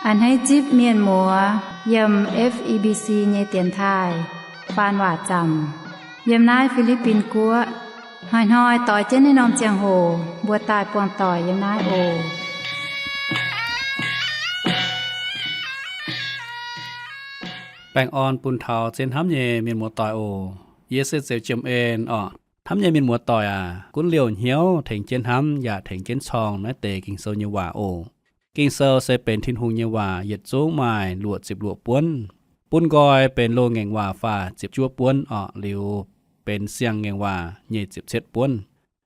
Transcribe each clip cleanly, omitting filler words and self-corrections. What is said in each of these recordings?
อันให้จิบเมียนหมัวยำ FEBC เยเตียนทายปานว่าจำยำนายฟิลิปปินกัวหอยต่อยเจนในนอมเจียงโหบัวตายปวงต่อยยำนายโอแป้งอ่อนปุ่นเทาเจนทำเยเมียนหมัวต่อยโอเยเซเซลเจมเอ็นทำเยเมียนหมัวต่อยกุนเหลียวเหี่ยวเถ่งเจนทำอย่าเถ่งเจนชองนะเตกิงโซเยว่าโอกิงเซอเซเป็นทินหุงเยว่าเหยียดสูงไม้หลวด10หลวดป้วนปุ้นกอยเป็นโลแงงว่าฟ้า10จั่วป้วนหลิวเป็นเสียงแงงว่าเย17ป้วน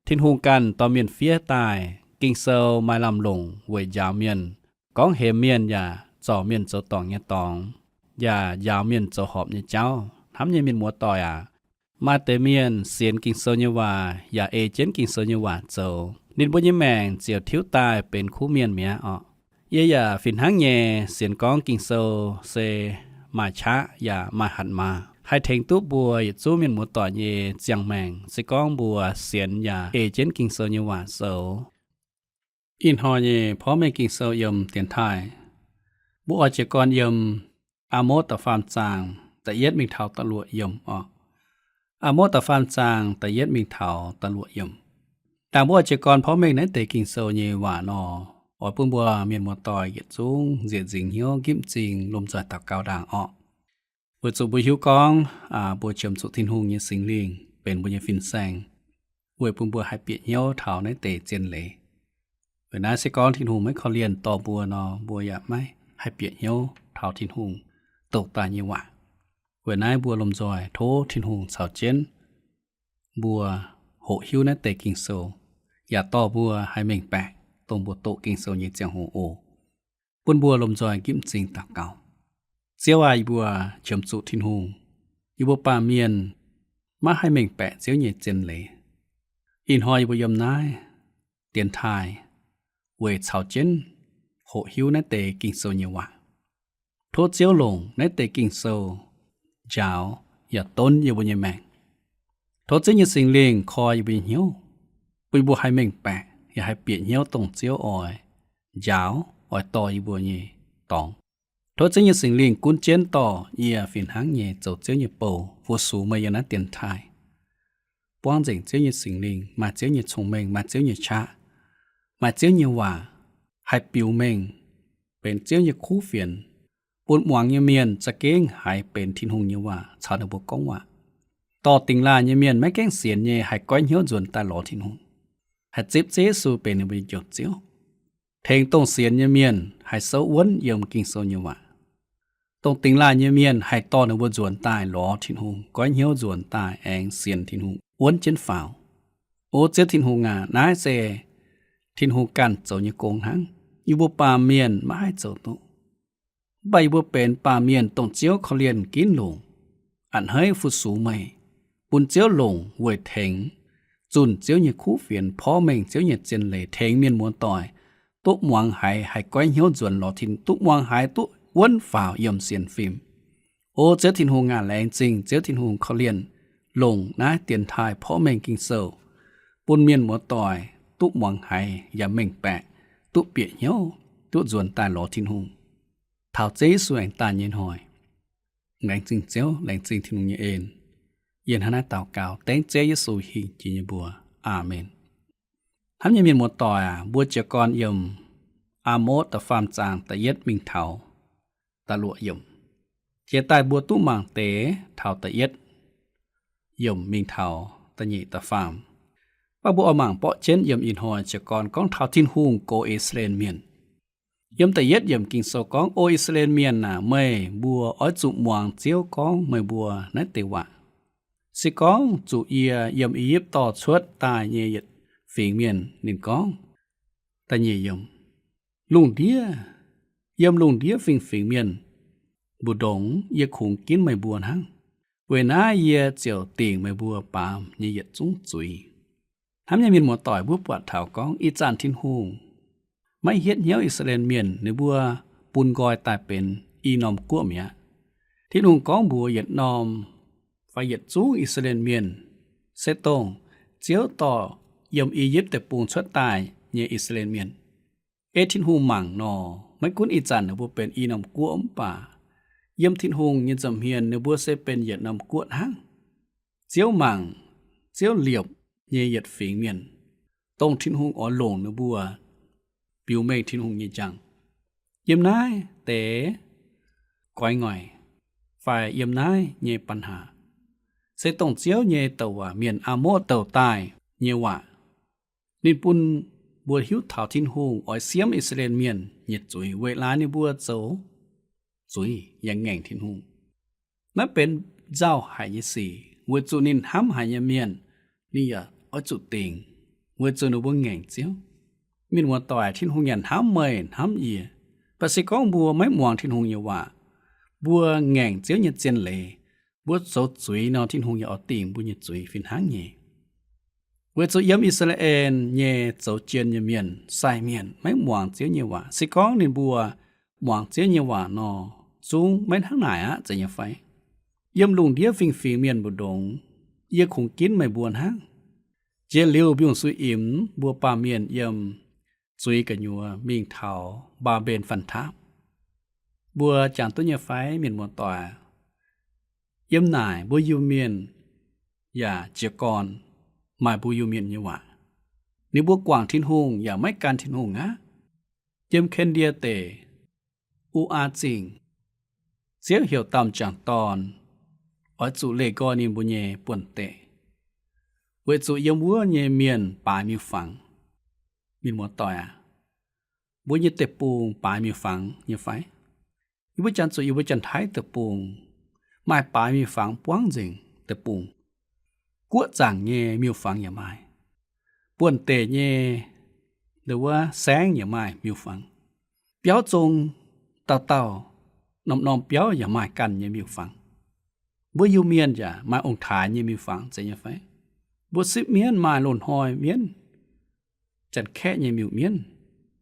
ทินหุงกันตอเมียนเฟียตายกิงเซอไม้ลำลงเวยยาวเมียนก้องเฮเมียนอย่าจ่อเมียนเจ้าตองเยตองอย่ายาวเมียนเจ้าหอบเยเจ้าทำเยเมียนหมัวต่อยมาเตเมียนเสียนกิงเซอเยว่าอย่าเอเจนกิงเซอเยว่าเจ้านินบุญยแมงเจียวทิ้วตายเป็นคู่เมียนเมียเยอย่าฝินหังเยเสียนก้องกิงโซเซมาชะอย่ามาหันมาให้เทงตู้บัวอย่าจู้เมียนหมูต่อเยเจียงแมงสิก้องบัวเสียนอย่าเอเจนกิงโซเยว่าโซอินหอเยเพราะไม่กิงโซยมเตียนไทยบัวเจกรยมอาโมตะฟามจางแต่เย็ดมิงเทาตะลวดยมอาโมตะฟามจางแต่เย็ดมิงเทาตะลวดยมต่างบัวเจกรเพราะไม่นั้นแต่กิงโซเยว่านอปุ่นบัวเมียนหมัวต่อยเหยียดสูงเสียดสิงเหี่ยวกิ้มจริงลมจอยตักเกาด่างบัวจุบุหิวกองบัวเฉิมสุทินหุงเยสิงลิงเป็นบัวเยฟินแซงบัวปุ่นบัวให้เปียเหี่ยวเท้าในเตเจนเลยเวลาสิกองทินหุงไม่ขอเรียนต่อบัวบัวอยากไม่ให้เปียเหี่ยวเท้าทินหุงตกตาเยวะเวลาบัวลมจอยโททินหุงสาวเจนบัวโหหิวในเตกิงโซอย่าต่อบัวให้เม่งแปกตรงบัวโตกิงโซเยเจียงโฮโอปุ่นบัวลมจอยกิ้มจริงตักเก่าเสียวายบัวเฉิมสุทินหุงอยู่บัวป่าเมียนมาให้เม่งแปะเสียวเยเจนเลยอินหอยบัวยมนายเตียนทายเวชชาวเจนโหหิวในเตกิงโซเยวะโทษเจียวลงในเตกิงโซเจ้าอย่าต้นอย่าบัวเยแมงโทษเจียสิงเลงคอยอย่าบัวเหี่ยวปุยบัวให้เม่งแปะอย่าให้เปียเหี่ยวตรงเจียวยาวต่ออีบัวเย่ตองโทษเจียสิงลิงกุนเจนต่อเยี่ยฝินหางเย่เจ้าเจียวเย่โปฟัวสูมาอย่างนั้นเตียนไทยป้องเจิงเจียวเย่สิงลิงมาเจียวเย่ชงเมงมาเจียวเย่ชามาเจียวเย่ว่าให้ปิวเมงเป็นเจียวเย่คู่เฟียนปุ่นหวังเย่เมียนจะเก้งหายเป็นทินหงเย่ว่าชาวดบกงว่าต่อติงลาเย่เมียนไม่แก้งเสียนเย่ให้ก้อยเหี่ยวจวนตาหลอทินหงให้จิบเจสูเป็นวิญญาณเจียวเทงตรงเสียนเยเมียนให้เสาวนยมกิงโซเยวะตรงติงลาเยเมียนให้ต่อในวัวจวนตายหลอทินหงก้อยเหี่ยวจวนตายแองเสียนทินหงวนเจนฝ่าวโอเจทินหงนายเซทินหงกันเจ้าเยกงหังอยู่บัวป่าเมียนมาให้เจ้าตุใบบัวเป็นป่าเมียนตรงเจียวเขาเรียนกินลงอันให้ฟุตสูไม่ปุ่นเจียวลงเวทเทงจุนเจียวเยคู่เฟียนพ่อเมงเจียวเยเจนเลยเทงเมียนมัวต่อยตุหวังหายให้ก้อยเหี่ยวจวนหลอทินตุหวังหายตุวนฝ่าวยมเสียนฟิล์มโอเจ้าทินหงงานแรงจริงเจ้าทินหงเขาเรียนลงนะเตียนทายพ่อเมงกิงเซลปุ่นเมียนมัวต่อยตุหวังหายอย่าเมงแปะตุเปียเหี่ยวตุจวนตายหลอทินหงเท้าเจ้สวยตาเย็นหอยแรงจริงเจ้าแรงจริงทินหงเยเอ็นเย็นหน้าเต่าเก่าเต้งเจยสูหิจิญบัวอาเมนทำยังมีหมดต่อบัวเจกรยมอาโมตะฟามจางตะเย็ดมิงเถาตะลวะยมเจตายบัวตุ้มังเตเถาตะเย็ดยมมิงเถาตะหญิตะฟามป้าบัวเอามังเปาะเช่นยมอินหอยเจกรก้องเถาทินหุงโกเอสเลนเมียนยมตะเย็ดยมกิงโซก้องโออิสเลนเมียนไม่บัวอ้อยจุมวงเจียวก้องไม่บัวนั่นเตวะสิก้องจูเอียยมอียิปต์ต่อชวดตายเยยฝีเมียนนินก้องตาเยยมลุงเดียยมลุงเดียฟิงเมียนบุดงเยขุงกินไม่บัวหังเวน่าเยเจียวเตียงไม่บัวปามเยยจุ้งจุยทำยังมีหมดต่อยบัวปวดเถาก้องอีจานทินหุงไม่เฮ็ดเหี้ยวอิสราเอลเมียนในบัวปุนกอยตายเป็นอีนอมกั้วเมียทินหุงก้องบัวเหยียดนอมไฟเหยียดจู้อิสราเอลเมียนเซตงเจียวต่อยมอียิปต์แต่ปูงชดตายเยอิสราเอลเมียนเอทินหูหมั่งนอ ไม่กุนอีจันนะบ่เป็นอีนำกัวป่าเยี่ยมทินหงยินจำเฮียนนะบ่เสเป็นเหยียดนำกัวหังเจียวมังเจียวเหลียบเยเหยียดฝีเมียนตรงทินหงอ่อนลงนะบัวปิวเมฆทินหงยิจังเยี่ยมนายเต๋ก้อยง่อยฝ่ายเยี่ยมนายเยปัญหาเสตรงเจียวเยเตว่าเมียนอาโมเตาตายเยว่านิปุนบัวหิวเถาทินหงอ้อยเสียมอิสราเอลเมียนเหยียดจุยเวลานี่บัวโจจุยยังแง่งทินหงนั่นเป็นเจ้าหายสีเวจุนินห้ำหายเมียนนี่อ่ะอ้อยจุดติงเวจุนบัวแง่งเจียวมินวัวต่อยทินหงยันห้ำเมยห้ำเอียภาษีกองบัวไม่มองทินหงเยว่าบัวแง่งเจียวเหยียดเจนเลยบัวโจจุยนอทินหงอย่าเอาติงบัวเหยียดจุยฟินหางเย่เวจุยมอิสราเอลเย่โจเจียนเยเมียนใส่เมียนไม่มองเจียวเยว่าสิกองนินบัวมองเจียวเยว่านอจุงไม่ทั้งไหนอ่ะจะยังไฟยมลุงเดียฟิงฟิงเมียนบุดงเยคงกินไม่บวนหางเจลิวบิวสุยอิมบัวปาเมียนยมสุยกันยัวมิงเทาบาเบนฟันทับบัวจางต้นยาไฟเมียนมวนต่อยมนายบัวยูเมียนอย่าเจียกรหมายบัวยูเมียนเยวะนี่บัวกว่างทินหงอย่าไม่การทินหงฮะยมเคนเดียเตอูอาจิงเสียวเหี่ยวตำจางตอนอ้อยจุเลกอนิบุเยป่วนเตเวจุยมวัวเยเมียนปลายมีฝังมีหมวต่อยบัวเยเตปูงปลายมีฝังเยไฟยุบจันจุยุบจันไทยเตปูงไม้ปลายมีฝังป้วงจิงเตปูงกัวจางเยมีฝังอย่าไม้ป่วนเตเยหรือว่าแสงอย่าไม้มีฝังเปียวจงเต่าน้อมเปียวอย่ามากันอย่ามีฟังบัวยูเมียนจะมาองค์ฐานอย่ามีฟังจะยังไงบัวสิบเมียนมาหล่นหอยเมียนจัดแค่อย่ามีเมียน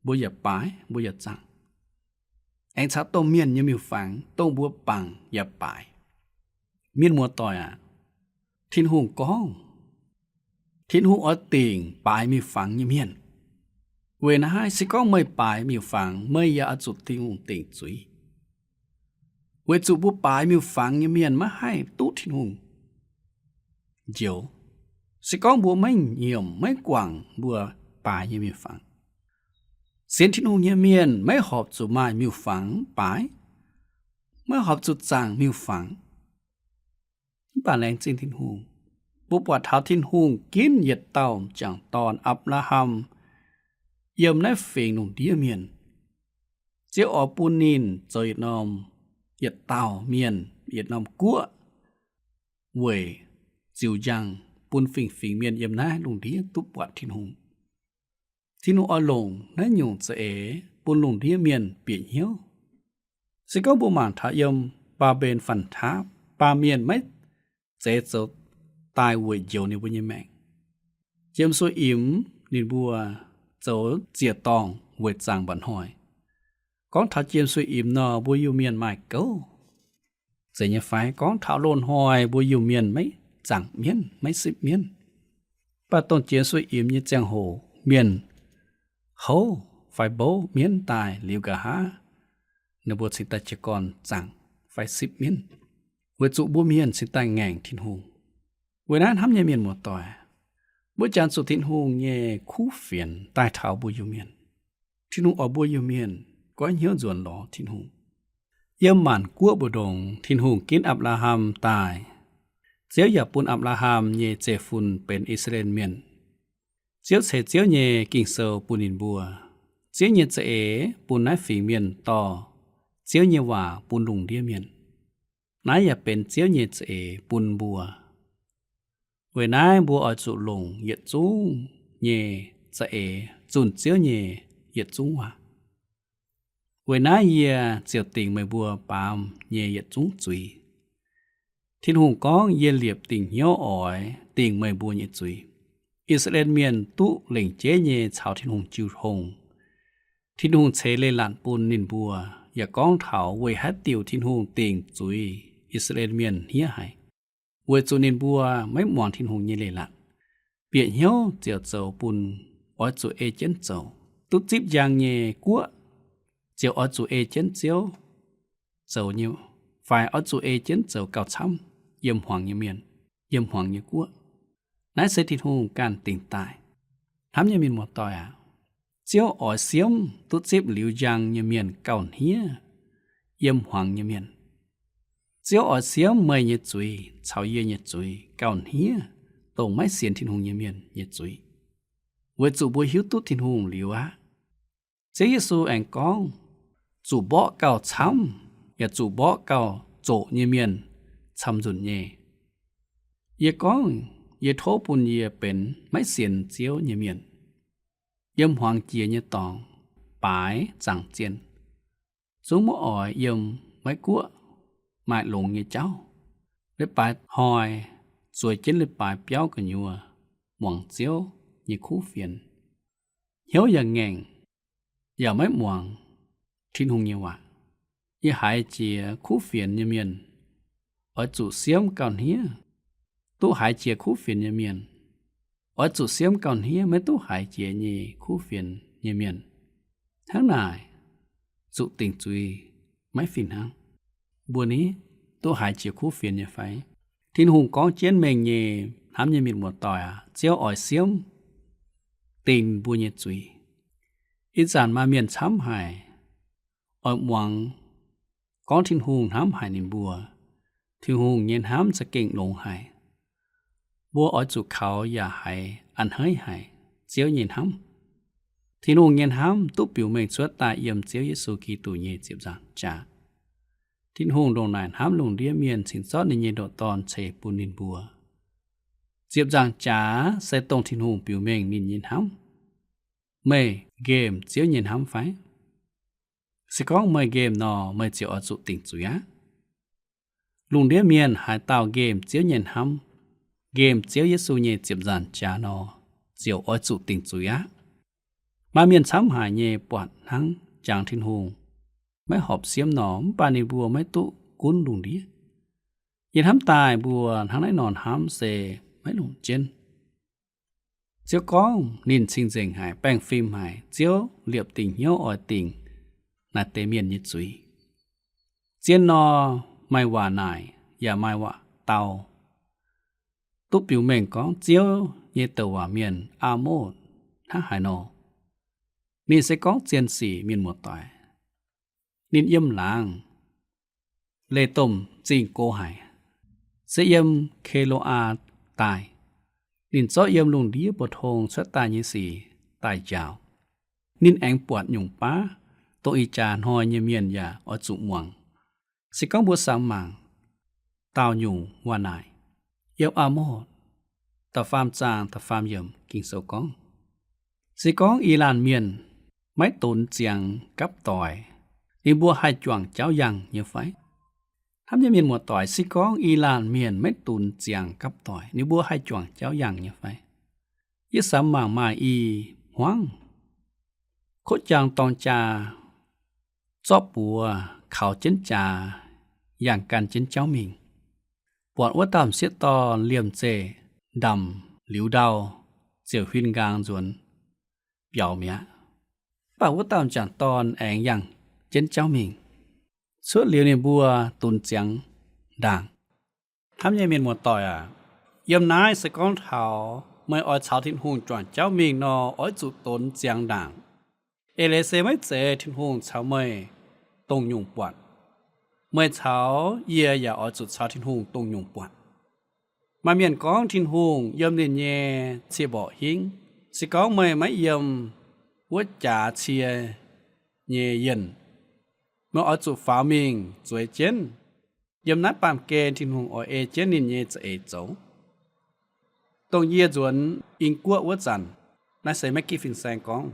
บัวอย่าปายบัวอย่าจังเอ็งชัดต้มเมียนอย่ามีฟังต้มบัวปังอย่าปายเมียนมัวต่อยทินหงก้องทินหงอ้อติงปายมีฟังอย่าเมียนเวนะให้สิก้องไม่ปายมีฟังไม่อย่าจุดทินหงติงจุยเวจุบุปายมีฝังเมียนมาให้ตู้ทินหงเจียวสิก้องบัวไม่เหี่ยมไม่กว่างบัวปายมีฝังเสียนทินหงเมียนไม่หอบจุมามีฝังปายไม่หอบจุดจางมีฝังป่าแรงจริงทินหงบุปผาเท้าทินหงกินเหยียดเต่าจังตอนอับละหัมเยี่ยมในเฟงหนุ่มเดียเมียนเจ้าอปูนินจอยนอมเหยียดเต่าเมียนเหยียดน้ำกัวเว่ยจิวยังปุนฟิงฟิงเมียนเยี่ยมนะลุงเดียตุปวัดทินหงทินหงอ่อนลงนั่นยงจะปุนลุงเดียเมียนเปลี่ยนเหี้ยวสิก็บุมานทะยมปาเบนฟันท้าปาเมียนไม่เจ๊จดตายเว่ยเยียวในวันยแมงเจียมสวยอิ่มนินบัวโจเจียตองเว่ยจางบันหอยก้องถาเจียมสวยอิ่มนอบัวยูเมียนไม่เก้าเสียงไฟก้องถาโลนหอยบัวยูเมียนไม่จังเมียนไม่สิบเมียนป้าต้นเจียมสวยอิ่มยี่แจงโหเมียนโหไฟโบเมียนตายลิวกะฮานบัวสิตาเจกรจังไฟสิบเมียนเวจุบัวเมียนสิตาแง่งทินหงเวนั้นทำยาเมียนหมดต่อยบัวจานสุทินหงเย่คู่เฟียนตายเท้าบัวยูเมียนทินหงอบัวยูเมียนก็เหี่ยวจวนหลอทินหงเยี่ยมหมันกัวบุดงทินหงกินอับราฮัมตายเจียวอย่าปุนอับราฮัมเยเจฟุนเป็นอิสราเอลเมียนเจียวเสเจียวเยกิ่งเซลปุนินบัวเจียวเยเจปุนนายฝีเมียนต่อเจียวเยว่าปุนลุงเดียเมียนนายอย่าเป็นเจียวเยเจปุนบัวเวนายบัวอจุลงเยจุงเยเจจุนเจียวเยเยจุงว่าเวน่าเยียเจียวติงไม่บัวปามเยียจุ้งจุยทินหงก้องเยียเหลียบติงเหี่ยวอ่อยติงไม่บัวเยียจุยอิสราเอลเมียนตุเหล่งเจเยชาวทินหงจิวหงทินหงเชเลหลานปูนนินบัวอย่าก้องเถาเวฮัดติวทินหงติงจุยอิสราเอลเมียนเฮียหายเวจูนินบัวไม่มองทินหงเยเลหลานเปียเหี่ยวเจียวเจ้าปูนอ้อยจูเอเจนเจ้าตุจิบยางเยกัว chiều ở chủ agent chiều dầu nhiều phải ở chủ agent dầu cao chăm yếm hoàng như miền yếm hoàng như quốc nãy sẽ thịt hùng can tỉnh tại thắm như miền một tỏi chiều ở xiêm tốt xếp liu giang như miền cao hía yếm hoàng như miền chiều ở xiêm mây như chuối cháo yê như chuối cao hía tổ máy xiên thịt hùng như miền như chuối với chủ bùi hiếu tốt thịt hùng liu chế Giêsu anh con chủ bỏ cao chăm ya chủ bỏ cao chỗ như miền chăm dùn nhẹ ya con ya thố bùn yaเป็นmáy xiên chiếu như miền yếm hoàng chia như tòng bái chẳng chiên xuống mỗi ỏi yếm máy cua mại lồng như cháu lấy bài hỏi rồi chính lấy bài béo của nhua mỏng chiếu như khu phiền hiếu ya ngẹn ya mấy mỏng thiên hùng như vậy ya hai chia khu phiền như miền ở chủ xiêm còn hía tu hai chia khu phiền như miền ở chủ xiêm còn hía mấy tu hai chia như khu phiền như miền tháng này chủ tình chui mấy phiền hăng buồn ý tu hai chia khu phiền như phải thiên hùng có chiến mình như hám như miền một tỏi chiếu ở xiêm tình buồn như chui ít dàn mà miền chấm hài ở mong có thiên hùng hám hài niệm bùa thiên hùng nhìn hám sẽ kinh lồng hài bùa ở chủ khảo ya hài ăn hơi hài chiếu nhìn hám thiên hùng nhìn hám tụ biểu mình xuất tại yểm chiếu Giêsu Kitô nhẹ tiếp giảng trả thiên hùng đồng này hám lồng đĩa miền xin sót nên nhiệt độ tòn chế bùn niệm bùa tiếp giảng trả sẽ tông thiên hùng biểu mình nhìn hám mày game chiếu nhìn hám phải sẽ có mày game nọ mày chiếu ở chủ tỉnh chủ á lùng đĩa miền hải tạo game chiếu nhìn hám game chiếu Giêsu nhẹ tiếp giảng trả nọ chiếu ở chủ tỉnh chủ á mà miền sắm hải nhẹ bọn hăng chàng thiên hùng mấy họp xiêm nọ bà nì bùa mấy tụ cuốn lùng đĩa nhìn hám tài bùa hăng lấy nòn hám xề mấy lùng trên chiếu có nhìn sinh dành hải bang phim hải chiếu liệp tình hiếu ở tình là tế miền như chuối chiên no mai hòa nải và mai hòa tàu túp biểu mình có chiếu như tàu hòa miền A1 thác hải nọ nên sẽ có chiên xỉ miền một tỏi nên yếm làng lê tôm chinh cô hải sẽ yếm kelo a tài nên cho yếm lùng đĩa bột hồng xuất tài như xỉ tài chào nên anh bọt nhung bá tôi tràn hoi như miền ya ở trụ muang sẽ có bữa sáng màng tao nhung hoa nải yêu A1 ta pham chàng ta pham yếm kinh sâu con sẽ có Iran miền mấy tốn chiang cấp tỏi đi bua hai chuồng cháo yang như phải thắm như miền một tỏi sẽ có Iran miền mấy tốn chiang cấp tỏi đi bua hai chuồng cháo yang như phải ít sắm màng mai y hoang khốt chàng tòng trà chóp bùa khảo chiến tràอย่างกันchiến cháo mình bọn uất tạm xiết to liềm chê đầm liu đau chiều huyên gang ruột biểu mía bảo uất tạm chẳng tòn ảnhอย่างchiến cháo mình suốt liều này bùa tuần trắng đảng thắm như miền một tỏi yếm nái sẽ con thảo mới ở cháo thiên hùng chọn cháo mình nó ở chủ tuần trắng đảng lê xe mấy chế thiên hùng cháo mây tông nhung bọn mây cháo yê ya ở chủ cháo thiên hùng tông nhung bọn mà miền con thiên hùng yếm lên nhẹ chia bỏ hiến sẽ có mây mấy yếm quất trả chia nhẹ yên mà ở chủ pháo mình rồi chiến yếm nát bàm kê thiên hùng ở ê chiến nên nhẹ chế dấu tông yê chuẩn in quốc quất dần nãy sẽ mấy kỳ phim sang con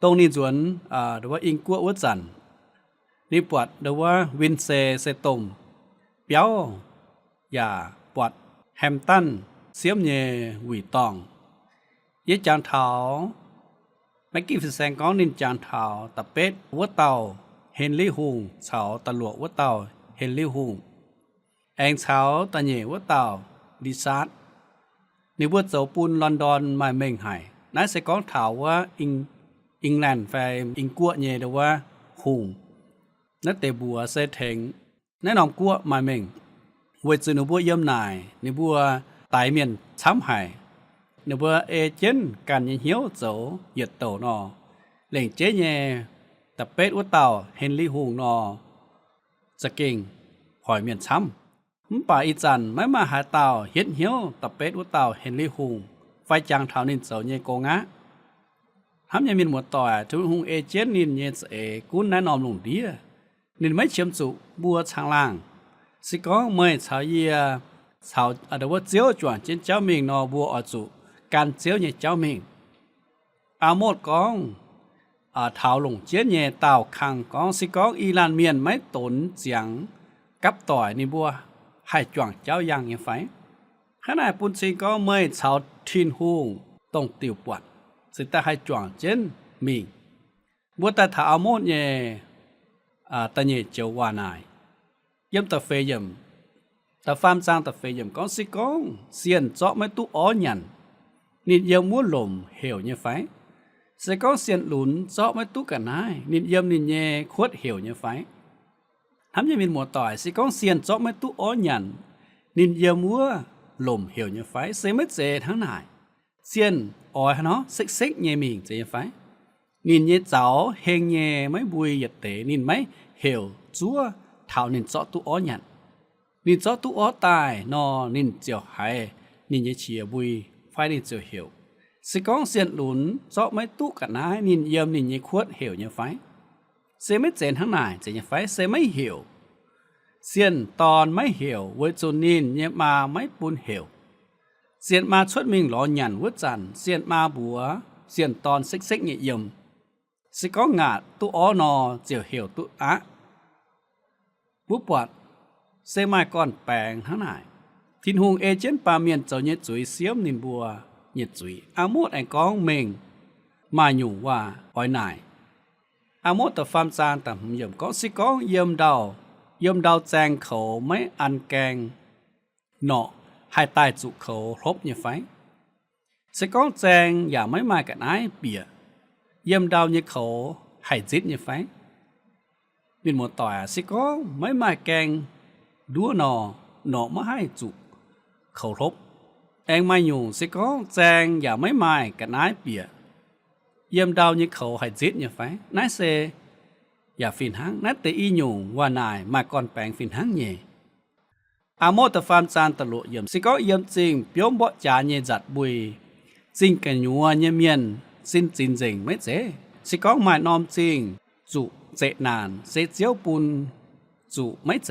tông ni chuẩn đó là in quốc quất dầnนี่ปวดเดี๋ยวว่าวินเซตมเปียวอย่าปวดแฮมตันเสียมเย่หวีตองยี่จานเท้าไม่กี่ฟิแสงก้องนินจานเท้าตะเป็ดวัวเต่าเฮนลี่ฮุงเฉาตะหลวกวัวเต่าเฮนลี่ฮุงแองเฉาตะเหย่วัวเต่าดิซาร์ดในวัวเจ้าปูนลอนดอนไม่เม่งหายนั่นเสก้องเท้าว่าอิงแลนด์แฟอิงกัวเย่เดี๋ยวว่า หุงนัเตบัวเสเถงแนะนำกัวมาเมงเวจึนบัวเยี่ยมนายในบัวตายเมียนช้ำหายในบัวเอเจนกันยิงเหี้ยวโจเหยียดโตนอเล่งเจ๊แย่ตะเป็ดวัวเต่าเฮนรี่หุงนอจะเก่งหอยเมียนช้ำป่าอีจันไม่มาหาเต่าเฮ็ดเหี้ยวตะเป็ดวัวเต่าเฮนรี่หุงไฟจางเท้านินเสาเยโกงะทำยังมีหมวดต่อทุนหุงเอเจนนินเยสเอกุนแนะนำลงดีนินไม่เชื่อมสุบัวชางล่างสิก้องเมยชาวเยียชาวอดว่าเจียวจวนเจนเจ้าเมงนอบัวอจุการเจียวเนี่ยเจ้าเมงอาโมดกองเท้าลงเจียนเนี่ยเต่าคังกองสิก้องอีลานเมียนไม่ตนเจียงกับต่อยนี่บัวให้จวงเจ้ายังยังไฟขณะปุ่นสิก้องเมยชาวทินหุงต้องติวปวดสิตาให้จวงเจนมิงบัวแต่ถ้าอาโมดเนี่ยตะเนี่ยเจ้าวานายยำตะเฟยำตะฟามจางตะเฟยำก้องสิก้องเสียนเจาะไม่ตู้อ้อหยันนิดเยี่ยมมัวลมเหวเนี่ยไฟสิก้องเสียนหลุนเจาะไม่ตู้กันนายนิดเยี่ยมนิดเย่ขวดเหวเนี่ยไฟทำยังมีหมวดต่อยสิก้องเสียนเจาะไม่ตู้อ้อหยันนิดเยี่ยมมัวลมเหวเนี่ยไฟเสไม่เจทั้งนายเสียนอ้อยเนาะเซ็กเนี่ยมิงเจไฟนินเย่เจ้าเฮงเย่ไม่บุยหยัดเตนินไม่เหวจัวเท่านินเจาะตู้อ้อหยันนินเจาะตู้อ้อตายนอนินเจียวหายนินเยเฉียบุยไฟนินเจียวเหี่ยวสิก้องเสียนหลุนเจาะไม่ตู้กันนายนินเยี่ยมนินเยขวดเหี่ยวเนี่ยไฟเสียไม่เจนทั้งนายเจนเนี่ยไฟเสียไม่เหี่ยวเสียนตอนไม่เหี่ยวเวจุนินเนี่ยมาไม่ปุนเหี่ยวเสียนมาชดมิงหล่อหยันวัดจันเสียนมาบัวเสียนตอนเซ็กเนี่ยเยี่ยมสิก้องงาดตู้อ้อนอเจียวเหี่ยวตู้อะบุปวดเซมายก้อนแปลงทั้งนายทินหุงเอเจนปาเมียนเจ้าเนจุยเสียมนินบัวเนจุยอาโมดไอกองเมงมาอยู่ว่าอ้อยนายอาโมดตะฟามจานตะหย่ำก้องสิก้องเยี่ยมดาวแจงเขาไม่อันแกงเนาะให้ตายจุเขาครบเนี่ยไฟสิก้องแจงอย่าไม่มากันไอเปียเยี่ยมดาวเนี่ยเขาให้จิตเนี่ยไฟนินหมดต่อยสิก้องไม่มาแกงดัวหนอมาให้จุเขารบเองมาอยู่สิก้องแจงอย่าไม่มากันนายเปียเยี่ยมดาวเนี่ยเขาให้จิตเนี่ยไฟนายเซอย่าฟินหังนัดแต่อีหยุ่งว่านายมาก่อนแปลงฟินหังเย่อาโมตะฟามจานตะลุเยี่ยมสิก้องเยี่ยมจริงเปียมบ่จาเนี่ยจัดบุยจริงกันยัวเนี่ยเมียนสิ้นจินเจงไม่เจสิก้องมานอมจริงจุเจนานเสเจียวปุนจุไม่เจ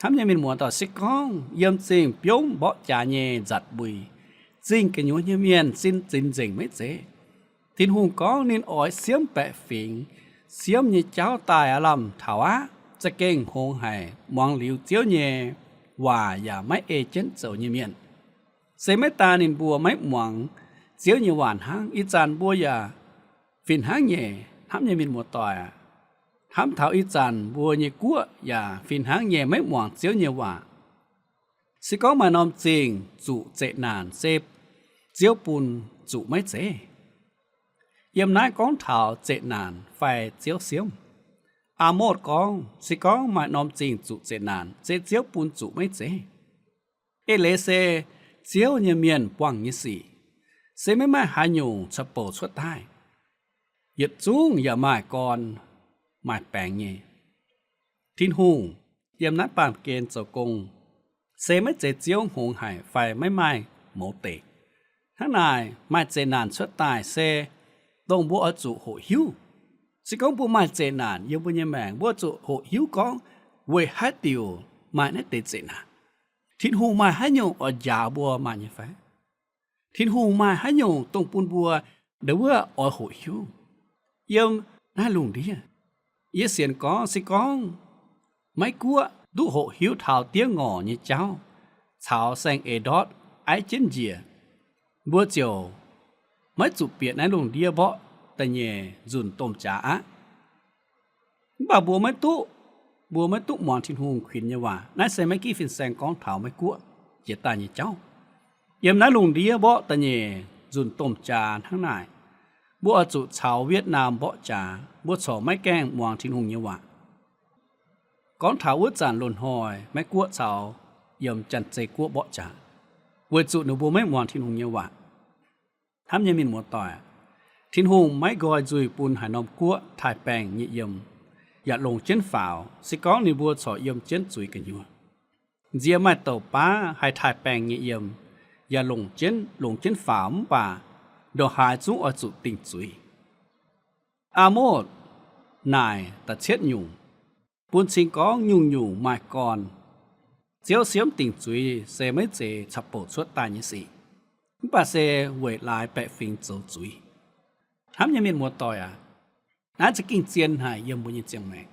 ทำยังมีหมวดต่อสิก้องเยี่ยมจริงเปียมบ่จาเนี่ยจัดบุยจริงกันยัวเนี่ยเมียนสิ้นจินเจงไม่เจทินหุงก้องนินอ้อยเสียมแปะฝิงเสียมเนี่ยเจ้าตายอารมณ์ถาวะจะเก่งโหงไห้มองหลิวเจียวเนี่ยว่าอย่าไม่เอเจนเจ้าเนี่ยเมียนเสไม่ตานินบัวไม่หวังเจียวเนี่ยหวานหางอีจานบัวอย่าฟินหางเนี่ยทำยังมีหมวดต่อยทำเท้าอีจันบัวเนี่ยกัวอย่าฟินหางเนี่ยไม่หวังเจียวเนี่ยว่าสิก้องมานอมจริงจุเจนานเซฟเจียวปุนจุไม่เจเยี่ยมนายก้องเท้าเจนานไฟเจียวเสียมอาโมดก้องสิก้องมานอมจริงจุเจนานเจียวปุนจุไม่เจเอเลเซเจียวเนี่ยเมียนปวงยี่สี่เซไม่มาหาอยู่สะโปดสุดท้ายหยุดจุ้งอย่ามาก่อนมาแปลงเงี้ยทินหุงเยี่ยมนัดปานเกณฑ์เจ้ากงเซไม่เจเจียวหงหายไฟไม่ไหม้โมเตทั้งนายมาเจนานสุดตายเซต้องบัวจุโหหิวสิก้องบัวมาเจนานยังบุญยังแมงบัวจุโหหิวก้องเวฮัดติวมาเนตเจนานทินหุงมาให้ยงอดยาบัวมาเนี่ยไฟทินหุงมาให้ยงตรงปูนบัวเดี๋ยวว่าอโหหิวเยี่ยมน่าลุงดีเยี่ยเสียนก้องสิก้องไม่กลัวดูโหหิวเท้าเตี้ยงอเนี่ยเจ้าชาวแสงเอดอดไอเจนเจียบัวเจียวไม่จุเปียน่าลุงเดียบ่แต่เนี่ยจุนต้มจ่าบ่าบัวไม่ตู้มองทินหุงขวินเนี่ยว่านายใส่ไม่กี่ฟินแสงก้องเท้าไม่กลัวเจตาเนี่ยเจ้าเยี่ยมน่าลุงเดียบ่แต่เนี่ยจุนต้มจ่าทั้งนายบ บัวจุชาวเวียดนามเบาะจาบัวสอไม่แกล้งมวงทิ้นหงเยวะก้อนถาวจานหล่นหอยไม่กัวชาวย่ำจันเจกัวเบาะจาเวจุหนูบัวไม่มวงทิ้นหงเยวะทำยังมีหมวดต่อยทิ้นหงไม่กอยจุยปูนหายนอมกัวถ่ายแปลงเยี่ยมอย่าลงเจ้นฝ่าวสิก้อนในบัวสอยมเจ้นจุยกันอยู่เจียไม่เต่าป้าให้ถ่ายแปลงเยี่ยมอย่าลงเจ้นฝ่าวป่าดอกหายจุอจุติ่งจุยอาโมดนายตะเช็ดยุงปูนสิงก้องยุงหมายก่อนเจียวเสียมติ่งจุยเสไม่เจฉับโปดสวดตายยี่สิป่าเสเวลายแปะฟิงโจจุยทำยังมีหมวดต่อยน่าจะกินเจียนหายยมบุญเจียงแมง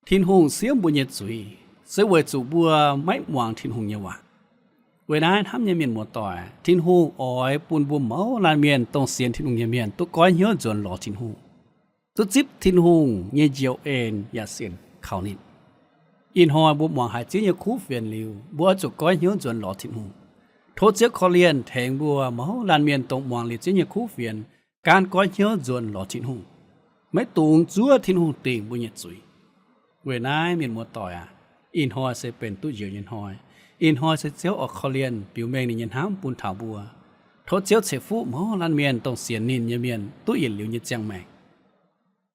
ทินหงเสียมบุญจุยเสวยจูบัวไม่หวังทินหงเยวะเวลาทำยังมีหมวดต่อยทินหงอ้อยปูนบัวเมาลานเมียนต้องเสียนทินหงเมียนตุกก้อยเหี้ยจนหล่อทินหงตุจิบทินหงเยี่ยเจียวเอ็นอย่าเสียนเขานิดอินหอยบัวหวังหายเจียคู่เฟียนลิวบัวจุกก้อยเหี้ยจนหล่อทินหงโทษเจ้าขอเลียนแทงบัวเมาลานเมียนต้องหวังลิเจียคู่เฟียนการก้อยเหี้ยจนหล่อทินหงไม่ตูงจั่วทินหงติ่งบุญจุยเวนายมีหมวดต่อยอินหอยเสเป็นตู้เยียวยินหอยอินหอยเสเจียวออกขอเลียนปิวแมงในยันห้ามปูนถาวบัวโทษเจียวเสฟูหมอลันเมียนต้องเสียนินเมียนตู้เย็นเหลียวยินเจียงแมง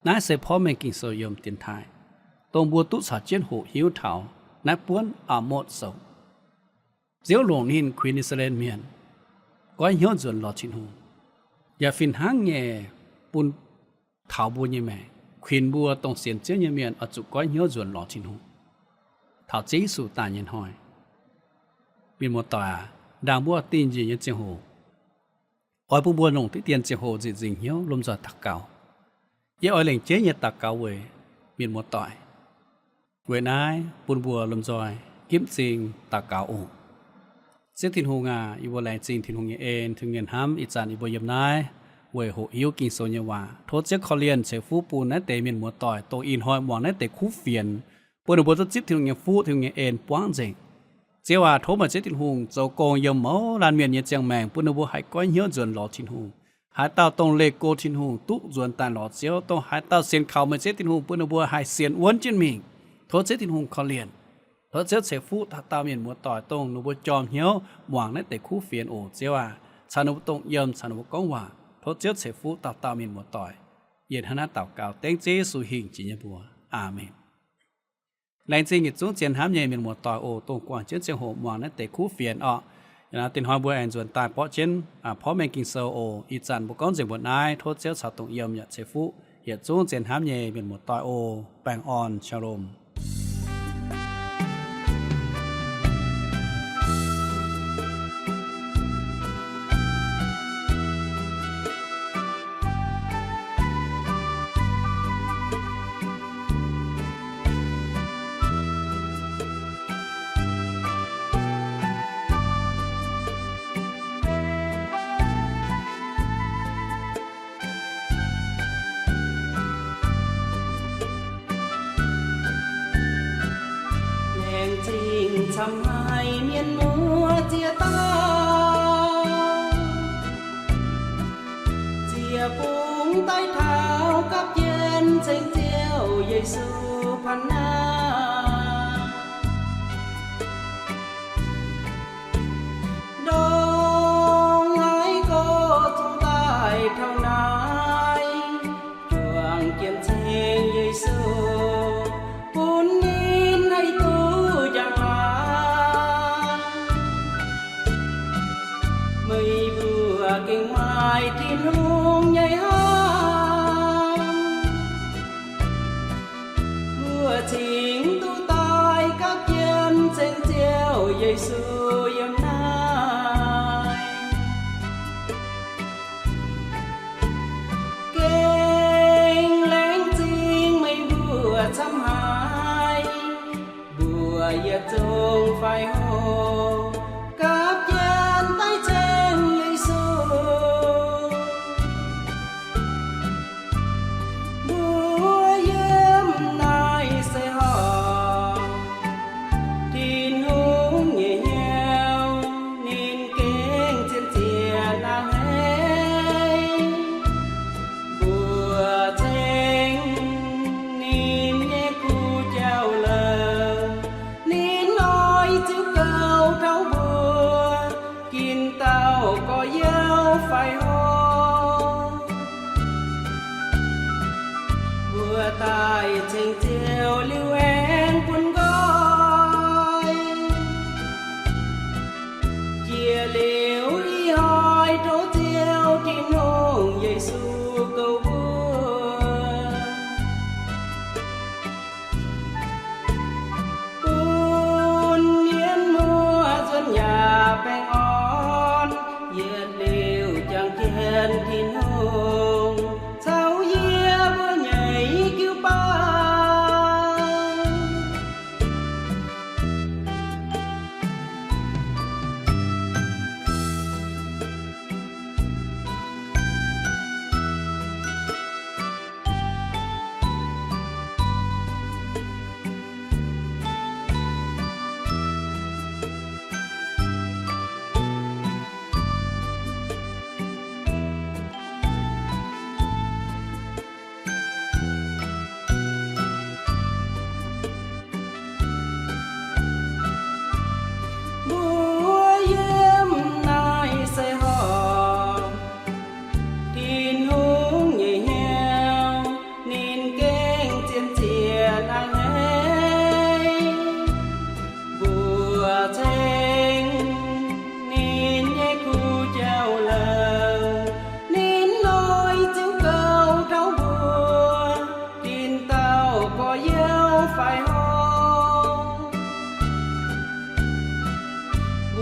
นายเสพ่อแมงกิงโซยมเตียนไทยตรงบัวตุสาเจียนหูหิวเถานายป้วนอาโมดโซเจียวหลวงนินควีนิสเลนเมียนก้อยเหี้ยจนหลอดชินหูอย่าฟินหางแง่ปูนถาวบัวยี่แม่ควีนบัวต้องเสียนเจียวเมียนอจุก้อยเหี้ยจนหลอดชินหูถาวจีสู่ตาเย็นหอยมีหมดต่อดางบัวตีนจีนเจียงหูอ้อยปูบัวหลงที่เตียนเจียงหูจริงเหี้ยวลมจอดตักเก่าเย่อ้อยเหล่งเจ๊ยตักเก่าเวยมีหมดต่อยเวนายปูนบัวลมจอยกิ้มจริงตักเก่าโอเสียทินหูงาอีบัวแรงจริงทินหูเอ็นถึงเงินห้ำอีจานอีบัวเยี่ยมนายเวยหูหิวกินโซเยวาโทษเจ้าขอเลียนเชฟูปูนนั่นเตมีหมดต่อยโตอินหอยหมอนนั่นเตคู่เฟียนปูนบัวจะจิบทินหูฟูทินหูเอ็นป้างจริงเจ้าว่าโทมาเจตินหงเจ้ากองยมเมาลานเมียนเยเจียงแมงปุณบัวหายก้อยเหี้ยจนหล่อทินหงหายเต้าตรงเลโกทินหงตุจวนตาหล่อเจียวต้องหายเต้าเสียนเขามาเจตินหงปุณบัวหายเสียนอ้วนจินมิงโทเจตินหงเขาเลียนโทเจเสฟูตาตาเมียนมัวต่อยตรงนบัวจอมเหี้ยวหวังนั่นแต่คู่เฟียนโอเจ้าว่าชานุตรงยมชานุก้องว่าโทเจเสฟูตาตาเมียนมัวต่อยเย็นหน้าเต่าเก่าเต็งเจสุหิงจิญบัวอาเมนแรงจริงอีกจุ้งเจียนห้ามใหญ่เป็นหมวดต่อยโอตรงกว่าเจียนเจียงโหมวงนั่นแต่คู่เฟียนอ่ะอย่างนั้นตินหอยบัวแอนจวนตายเพราะเช่นเพราะแมงกิงโซโออีจันบุกก้อนเจียงบนนายโทษเจ้าชาวตรงยมอย่าเชฟุอย่าจุ้งเจียนห้ามใหญ่เป็นหมวดต่อยโอแปลงอ่อนชาลมทำให้เมียนมัวเจียตาเจียปุงใต้เท้ากับเย็นเจียงเจียวเยซูพันนาดองให้ก็จงตายเท่านั้นจวงเกียมเจียงเยซูปุนนินให้ตู้อย่างเก่งไม้ที่นุ่งใหญ่ห้ามเมื่อทิ้งตู้ตายกับเย็นเจียงเจียวเยซูยังนายเก่งแรงจริงไม่บัวช้ำหายบัวอย่าจงไฟโหกับเย็นใต้เจงเ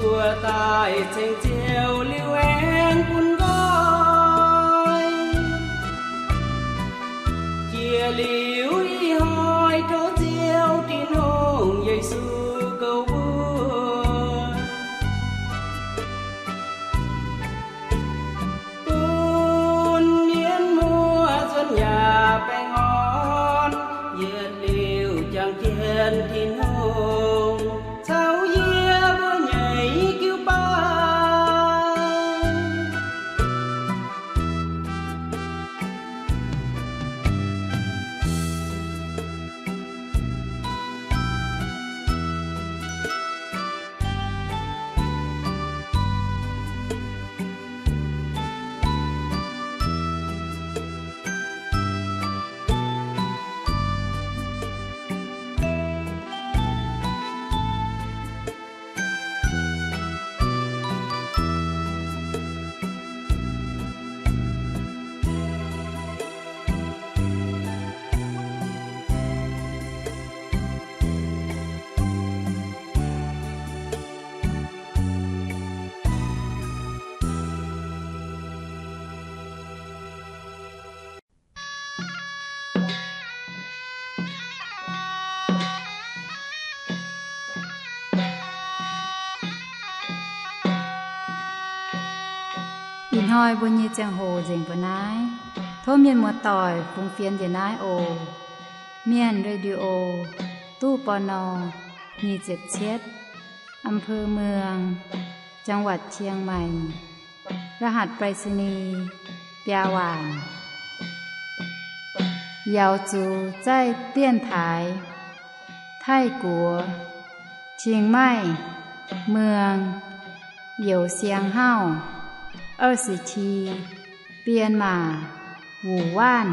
บัวตายเจียงเจียวลิวแอนปุ่นก้อยเจียลิวอีหอยโตเจียวที่น้องใหญ่สู่เก่าบัวปุ่นเนียนมัวจนอย่าแป้งอ่อนเยือนลิวจังเทียนที่น้องเจ้าเยียบัวใหญ่กิ้วป้าอินหอยบนเยเจียงโหเจิงปนายโทเมียนมัวต่อยฟุงเฟียนเยนายโอเมียนเรดิโอตู้ปน27เช็ดอำเภอเมืองจังหวัดเชียงใหม่รหัสไปรษณีย์ปยาหว่างยาวจูใจเตี้ยนถายไทกัวเชียงใหม่เมืองเหยียวเสียงเฮ้า24เปลี่ยนมาหูว่าน